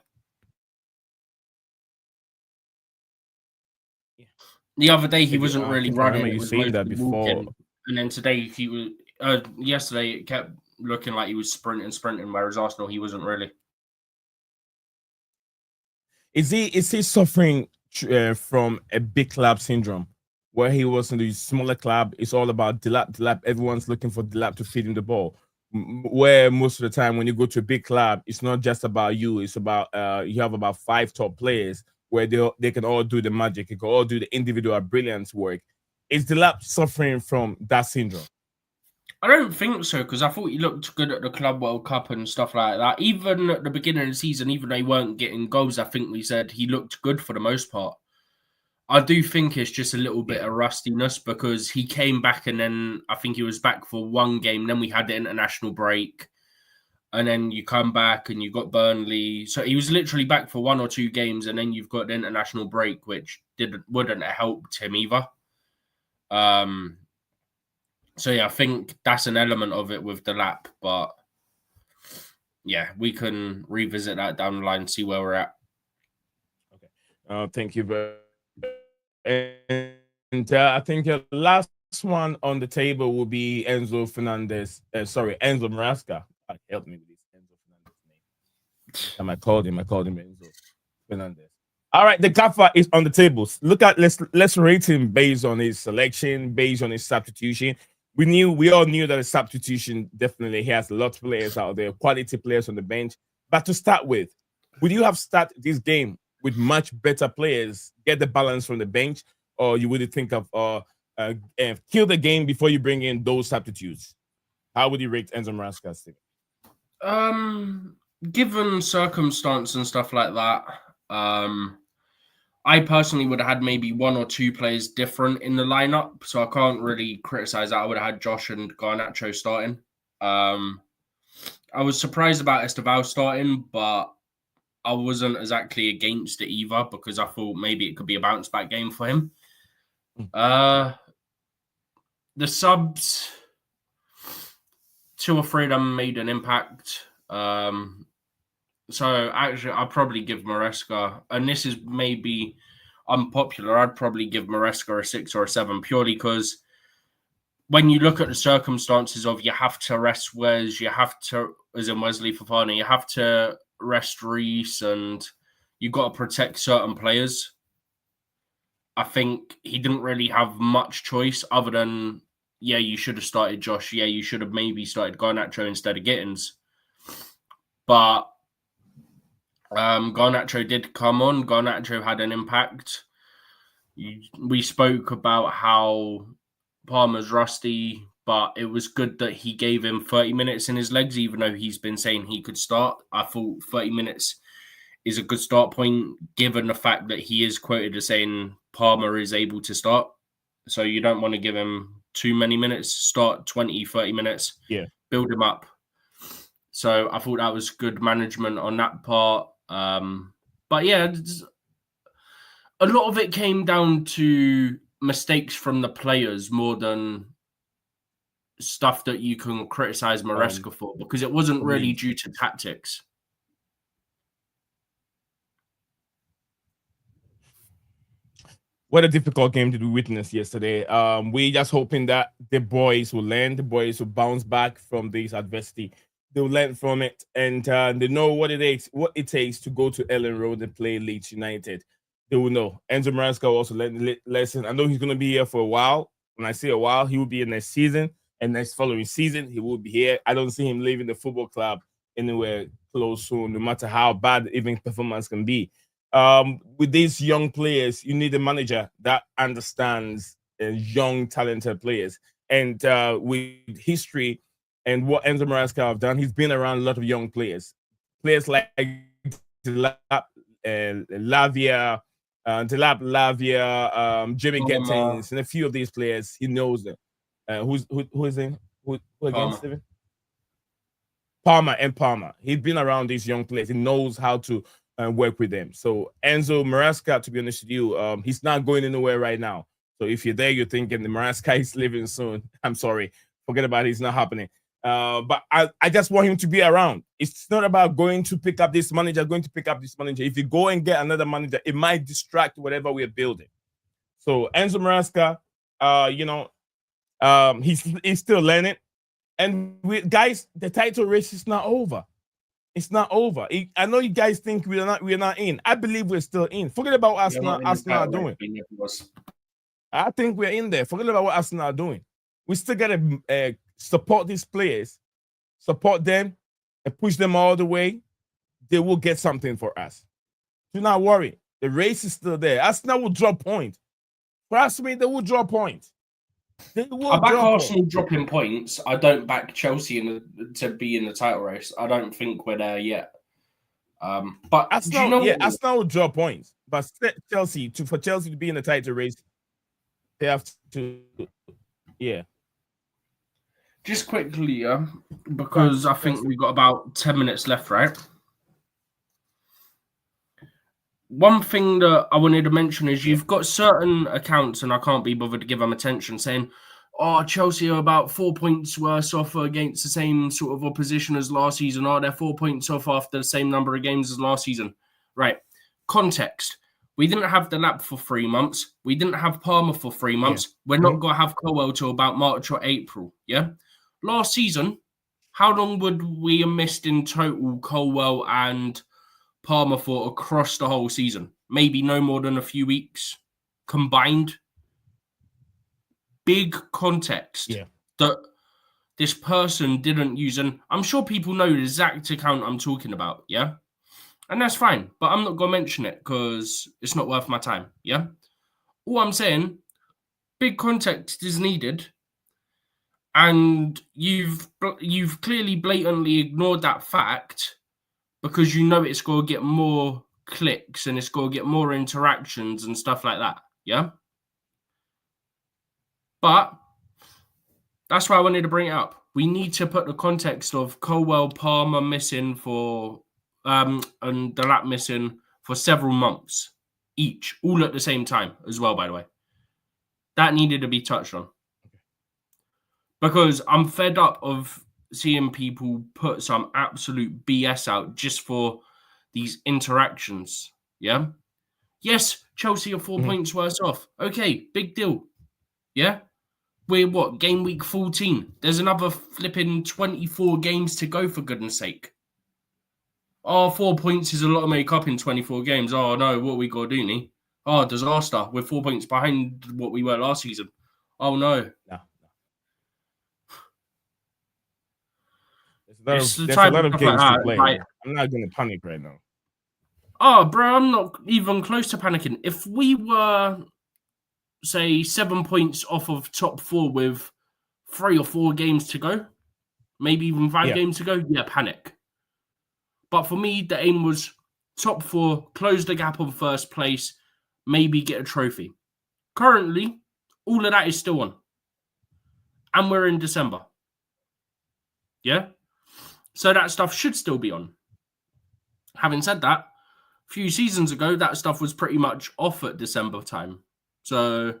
The other day he wasn't really running. You seen that before, walking. And then today he was. Yesterday it kept looking like he was sprinting, whereas Arsenal he wasn't really. Is he suffering from a big club syndrome, where he was in the smaller club? It's all about Delap. Everyone's looking for Delap to feed him the ball. Where most of the time when you go to a big club, it's not just about you. It's about you have about 5 top players where they can all do the magic. They can all do the individual brilliance work. Is Delap suffering from that syndrome? I don't think so, because I thought he looked good at the Club World Cup and stuff like that. Even at the beginning of the season, even though they weren't getting goals, I think we said he looked good for the most part. I do think it's just a little bit of rustiness, because he came back and then I think he was back for 1 game. Then we had the international break. and then you come back and you got Burnley. So he was literally back for 1 or 2 games, and then you've got the international break, which wouldn't have helped him either. So yeah, I think that's an element of it with the lap, but yeah, we can revisit that down the line, see where we're at. Okay. Thank you very much. And I think the last one on the table will be Enzo Maresca. Help me with this Enzo Fernandez name. I called him Enzo Fernandez. All right, the gaffer is on the table. Let's rate him based on his selection, based on his substitution. We all knew that a substitution definitely he has a lot of players out there, quality players on the bench. But to start with, would you have started this game with much better players, get the balance from the bench, or you would think of kill the game before you bring in those substitutes? How would you rate Enzo Maresca's team? Given circumstance and stuff like that, I personally would have had maybe 1 or 2 players different in the lineup, so I can't really criticize that. I would have had Josh and Garnacho starting. I was surprised about Estevao starting, but I wasn't exactly against it either because I thought maybe it could be a bounce back game for him. The subs, 2 or 3 of them made an impact. So actually, I'll probably give Maresca, and this is maybe unpopular, I'd probably give Maresca a 6 or a 7 purely because when you look at the circumstances of you have to rest Wes, you have to, as in Wesley Fofana, you have to rest Reece, and you got to protect certain players. I think he didn't really have much choice other than, yeah, you should have started Josh. Yeah, you should have maybe started Garnacho instead of Gittins. But Garnacho did come on. Garnacho had an impact. We spoke about how Palmer's rusty, but it was good that he gave him 30 minutes in his legs, even though he's been saying he could start. I thought 30 minutes is a good start point, given the fact that he is quoted as saying Palmer is able to start. So you don't want to give him too many minutes, start 20, 30 minutes, build him up. So I thought that was good management on that part. But yeah, a lot of it came down to mistakes from the players more than stuff that you can criticize Maresca for, because it wasn't really due to tactics. What a difficult game did we witness yesterday. We just hoping that the boys will learn, the boys will bounce back from this adversity. They'll learn from it, and they know what it takes to go to Elland Road and play Leeds United. They will know. Enzo Maresca will also learn the lesson. I know he's going to be here for a while. When I say a while, he will be in next season, and next following season, he will be here. I don't see him leaving the football club anywhere close soon, no matter how bad even performance can be. With these young players, you need a manager that understands young, talented players. And with history and what Enzo Maresca have done, he's been around a lot of young players. Players like Lavia, Jimmy Gittins, and a few of these players, he knows them. Who is in? Who again, Steven? Palmer. He's been around these young players. He knows how to work with them. So Enzo Maresca, to be honest with you, he's not going anywhere right now. So if you're there, you're thinking the Maresca is leaving soon. I'm sorry. Forget about it. It's not happening. But I just want him to be around. It's not about going to pick up this manager. If you go and get another manager, it might distract whatever we're building. So Enzo Maresca, he's still learning. And guys, the title race is not over. It's not over. I know you guys think we're not in. I believe we're still in. Forget about what Arsenal are doing. I think we're in there. Forget about what Arsenal are doing. We still gotta support these players, support them, and push them all the way. They will get something for us. Do not worry. The race is still there. Arsenal will drop points. Trust me, they will drop points. I back Arsenal dropping points. I don't back Chelsea to be in the title race. I don't think we're there yet. But Arsenal, Arsenal will drop points. But for Chelsea to be in the title race, they have to, yeah. Do Just quickly, yeah, because I think we've got about 10 minutes left, right? One thing that I wanted to mention is you've got certain accounts, and I can't be bothered to give them attention, saying, oh, Chelsea are about 4 points worse off against the same sort of opposition as last season. Oh, they're 4 points off after the same number of games as last season. Right. Context. We didn't have the lap for 3 months. We didn't have Palmer for 3 months. Yeah. We're not going to have Colwell till about March or April. Yeah. Last season, how long would we have missed in total Colwell and Palmer for across the whole season? Maybe no more than a few weeks combined. Big context that this person didn't use. And I'm sure people know the exact account I'm talking about. Yeah. And that's fine. But I'm not going to mention it because it's not worth my time. Yeah. All I'm saying, big context is needed. And you've clearly blatantly ignored that fact because you know it's going to get more clicks and it's going to get more interactions and stuff like that. Yeah. But that's why I wanted to bring it up. We need to put the context of Colwell, Palmer missing for, and the lap missing for several months each, all at the same time as well, by the way. That needed to be touched on. Because I'm fed up of seeing people put some absolute BS out just for these interactions. Yeah? Yes, Chelsea are 4 points worse off. Okay, big deal. Yeah? We're what? Game week 14. There's another flipping 24 games to go, for goodness sake. Oh, 4 points is a lot to make up in 24 games. Oh, no, what we got to do, Nee? Oh, disaster. We're 4 points behind what we were last season. Oh, no. No. There's a lot of games to play. Like, I'm not going to panic right now. Oh, bro, I'm not even close to panicking. If we were, say, 7 points off of top 4 with 3 or 4 games to go, maybe even 5 games to go, panic. But for me, the aim was top 4, close the gap on first place, maybe get a trophy. Currently, all of that is still on. And we're in December. Yeah? So that stuff should still be on. Having said that, a few seasons ago, that stuff was pretty much off at December time. So,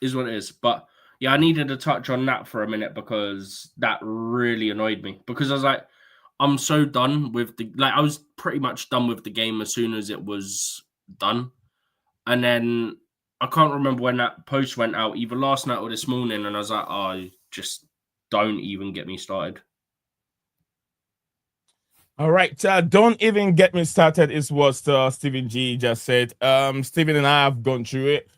is what it is. But, yeah, I needed to touch on that for a minute because that really annoyed me. Because I was like, I'm so done with I was pretty much done with the game as soon as it was done. And then I can't remember when that post went out, either last night or this morning. And I was like, oh, just don't even get me started. All right. Don't even get me started is what Stephen G just said. Stephen and I have gone through it.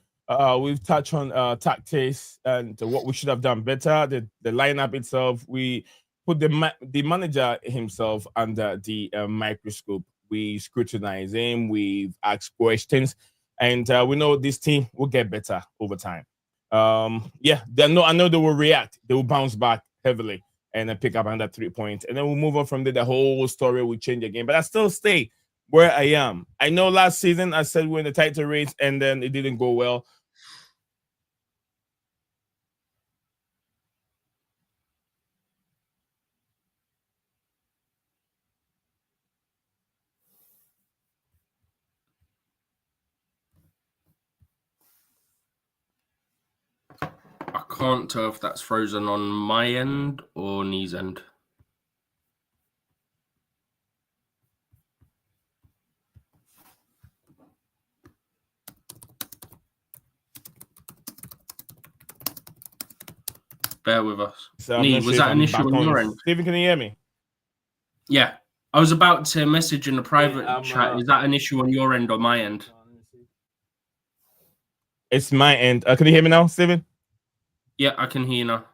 We've touched on tactics and what we should have done better. The lineup itself, we put the manager himself under the microscope. We scrutinize him. We've asked questions. And we know this team will get better over time. I know they will react. They will bounce back heavily and then pick up another 3 points. And then we'll move on from there. The whole story will change again. But I still stay where I am. I know last season I said we're in the title race and then it didn't go well. I can't tell if that's frozen on my end or Nee's end. Bear with us. So Nee, was that an issue on your end? Stephen, can you hear me? Yeah. I was about to message in the private chat. Is that an issue on your end or my end? It's my end. Can you hear me now, Stephen? Yeah, I can hear you now.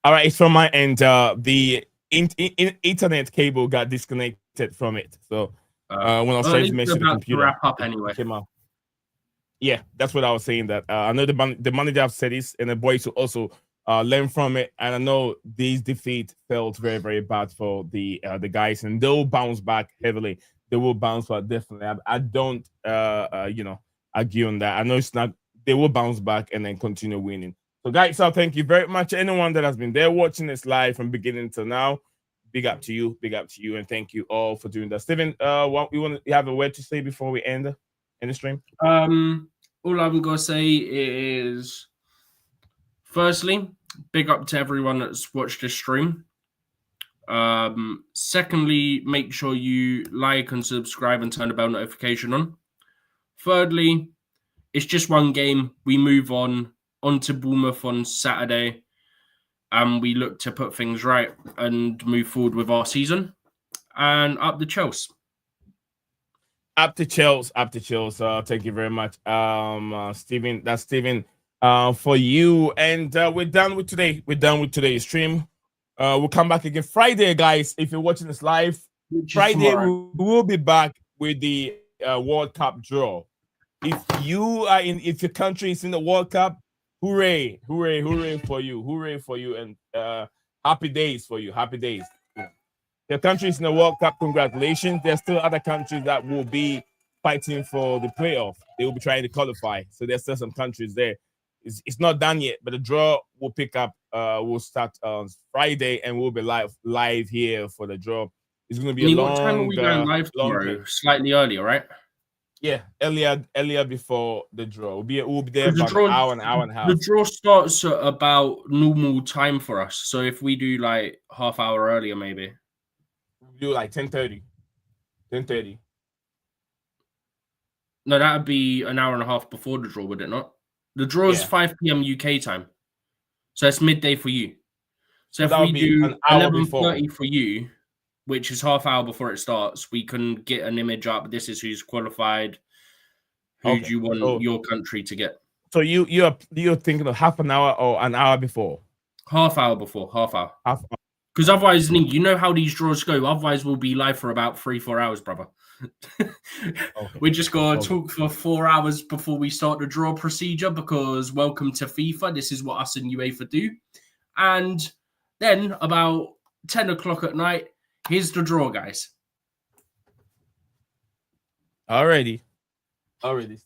All right, it's from my end. The internet cable got disconnected from it. So when I was trying to message the computer, wrap up anyway. Came out. Yeah, that's what I was saying. That I know the manager have said this, and the boys will also learn from it. And I know this defeat felt very, very bad for the guys, and they'll bounce back heavily. They will bounce back definitely. I don't argue on that. I know it's not. They will bounce back and then continue winning. So, guys, thank you very much. Anyone that has been there watching this live from beginning to now, big up to you, and thank you all for doing that. Steven, you have a word to say before we end the stream? All I'm gonna say is, firstly, big up to everyone that's watched this stream. Secondly, make sure you like and subscribe and turn the bell notification on. Thirdly, it's just one game. We move on to Bournemouth on Saturday, and we look to put things right and move forward with our season. And up the Chelsea. Up to Chelsea. Thank you very much, Steven. That's Steven for you. And we're done with today. We're done with today's stream. We'll come back again Friday, guys. If you're watching this live, Friday we will be back with the World Cup draw. If your country is in the World Cup, hooray for you, and happy days for you. Happy days. Your country is in the World Cup. Congratulations. There's still other countries that will be fighting for the playoff. They will be trying to qualify. So there's still some countries there. It's not done yet, but the draw will pick up. We'll start on Friday, and we'll be live here for the draw. It's going to be a long. What time are we going live tomorrow? Slightly earlier, right? Yeah, earlier before the draw. We'll be there for an hour and a half. The draw starts at about normal time for us. So if we do like half hour earlier, maybe. We'll do like 10:30. 10:30. No, that would be an hour and a half before the draw, would it not? The draw is 5 p.m. UK time. So it's midday for you. So if we do 11:30 for you, which is half hour before it starts, we can get an image up. This is who's qualified. Who do you want your country to get? So you're thinking of half an hour or an hour before? Half hour before. Because otherwise, you know how these draws go. Otherwise, we'll be live for about 3-4 hours, brother. We just got to talk for 4 hours before we start the draw procedure, because welcome to FIFA. This is what us and UEFA do. And then about 10 o'clock at night, here's the draw, guys. Already, Steven.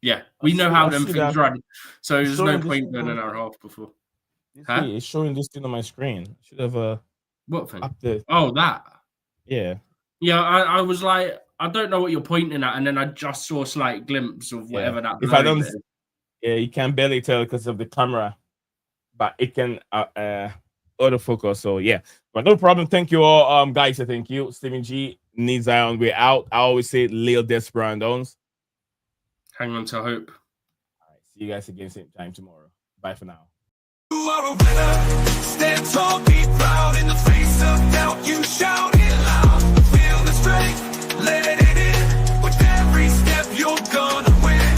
Yeah, we know how them things run. So there's no point doing an hour and a half before. Huh? It's showing this thing on my screen. Should have what thing? Up there. Oh, that. Yeah. Yeah, I was like, I don't know what you're pointing at, and then I just saw a slight glimpse of whatever that. If I don't, you can barely tell because of the camera, but it can autofocus. So yeah, but no problem. Thank you all, guys. Thank you, Steven G. Needs Zion. We're out. I always say Lil Desperados. Hang on to hope. All right, see you guys again same time tomorrow. Bye for now. You are a winner. Stand tall, be proud. In the face of doubt, you shout it loud. Feel the strength, let it in. With every step, you're gonna win.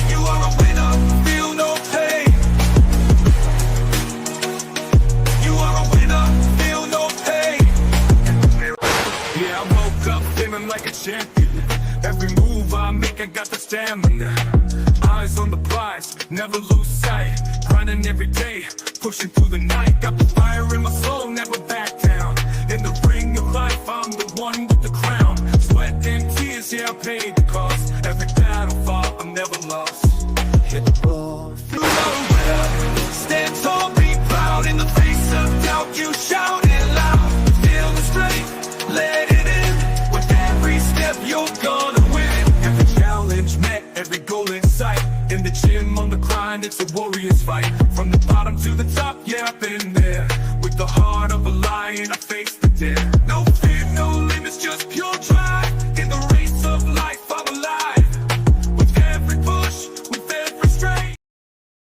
You are a winner, feel no pain. You are a winner, feel no pain. Yeah, I woke up feeling like a champion. Every move I make, I got the stamina. Eyes on the prize, never lose sight. Grinding every day, pushing through the night. Got the fire in my soul, never back down. In the ring of life, I'm the one with the crown. Sweat and tears, yeah, I paid the cost. Every battle fought, I'm never lost. Hit the ball.